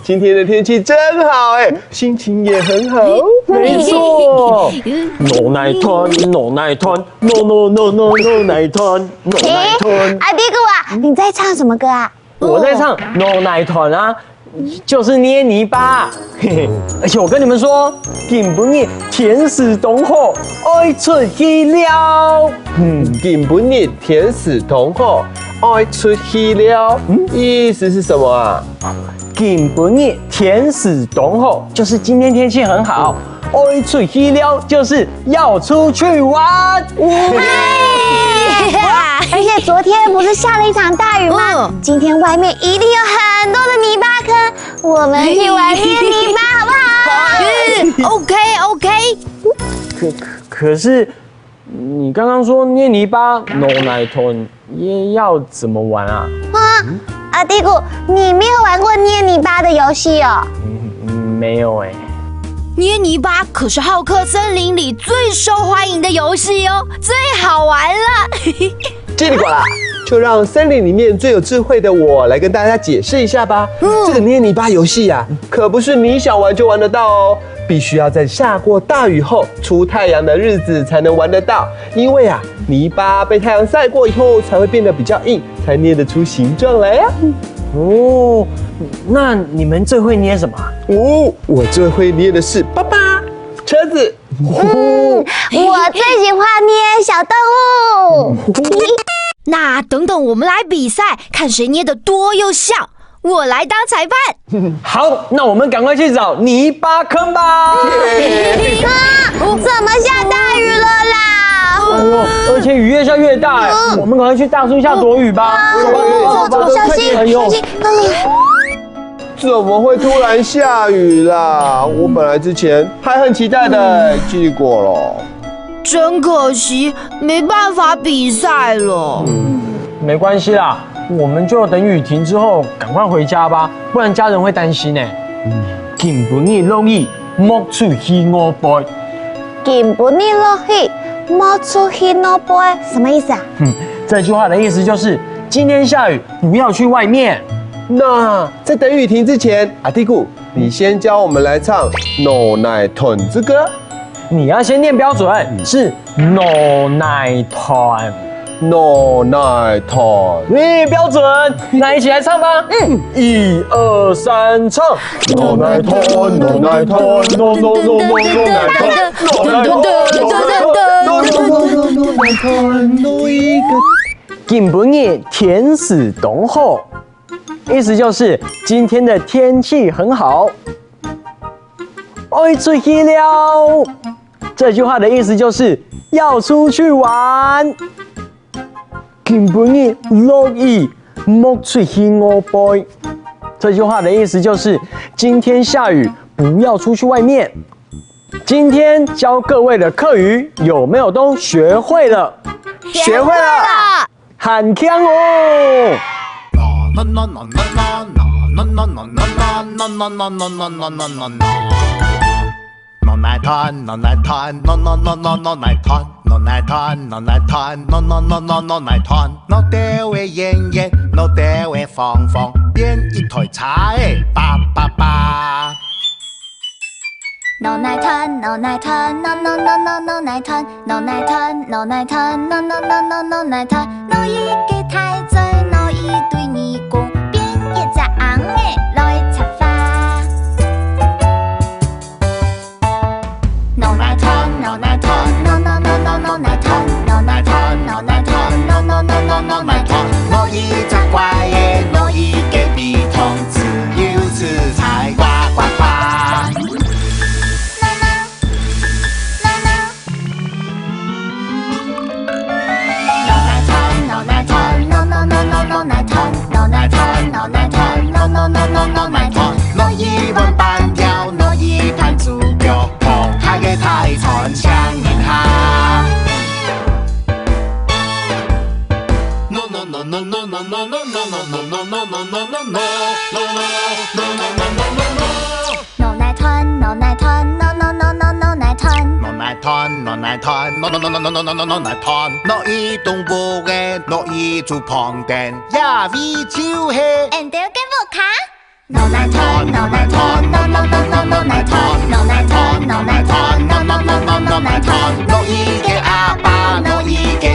今天的天气真好哎，心情也很好。没错。No night turn，No night turn，No night turn，No night turn。阿迪哥啊，你在唱什么歌啊？我在唱 No night turn 啊，就是捏泥巴。嘿嘿，而且我跟你们说，紧不热，天时东好，爱出去了。紧不热，天时同好，爱出去了。意思是什么啊？紧不热，天时东好，就是今天天气很好。爱出去了，就是要出去玩。而且昨天不是下了一场大雨吗？今天外面一定有很多的泥巴坑，我们去玩捏泥巴好不好？OK。可是你刚刚说捏泥巴 No night turn 要怎么玩啊？阿迪古，你没有玩过捏泥巴的游戏哦？没有哎。捏泥巴可是浩克森林里最受欢迎的游戏哦，最好玩了。叽里呱啦，就让森林里面最有智慧的我来跟大家解释一下吧。这个捏泥巴游戏呀，可不是你想玩就玩得到哦，必须要在下过大雨后出太阳的日子才能玩得到。因为啊，泥巴被太阳晒过以后才会变得比较硬，才捏得出形状来呀。哦，那你们最会捏什么？我最会捏的是爸爸车子。我最喜欢捏小动物。那等等，我们来比赛，看谁捏得多又像。我来当裁判。好，那我们赶快去找泥巴坑吧。怎么下大雨了啦？而且雨越下越大，我们赶快去大树下躲雨吧。小心，小心！怎么会突然下雨啦？我本来之前还很期待的，结果了。真可惜，没办法比赛了。没关系啦，我们就等雨停之后赶快回家吧，不然家人会担心呢。紧不热落雨，莫出去我背。紧不热落雨，莫出去我背，什么意思啊？这句话的意思就是今天下雨，不要去外面。那在等雨停之前，阿弟姑，你先教我们来唱 No night turn 之歌。你要先念标准，是 No night turn。No night turn，标准，那一起来唱吧。1、2、3，唱。No night turn，No night turn，No No No No No night turn，No night turn，紧不热，天时东好，意思就是今天的天气很好。爱出去了，这句话的意思就是要出去玩。紧不热落雨，莫出去我背。这句话的意思就是今天下雨，不要出去外面。今天教各位的课语有没有都学会了？学会了，很强哦！No night turn, no night turn, no no no no no night turn, no night turn, no night turn, no no no no no night turn。我哋會贏贏，我哋會放放，變一台車叭叭叭。No night turn, no night turn, no no no no no night turn, no night turn, no night turn, no no no no no night turn。我一個太醉，我一對尼姑，變一隻硬嘅來插花。No night turn, no night turn, no no no no no night turn, no night turn, no night turn, no no no no no night turn。我一隻怪嘅，我一個鼻痛，自由自在，呱呱呱。我一碗半條，我一盤豬腳湯，他嘅太殘搶人下。No no no no no no no no no no no no no no no no No night turn, no night turn, no no no no no night turn。No night turn, no night turn, no no no no no no no no night turn。我一動步嘅，我一做旁定，也會超氣。And 掉嘅木卡。脑奶团，脑奶团，脑脑脑脑脑奶团，脑奶团，脑奶团，脑脑脑脑脑奶团，脑一个阿爸，脑一个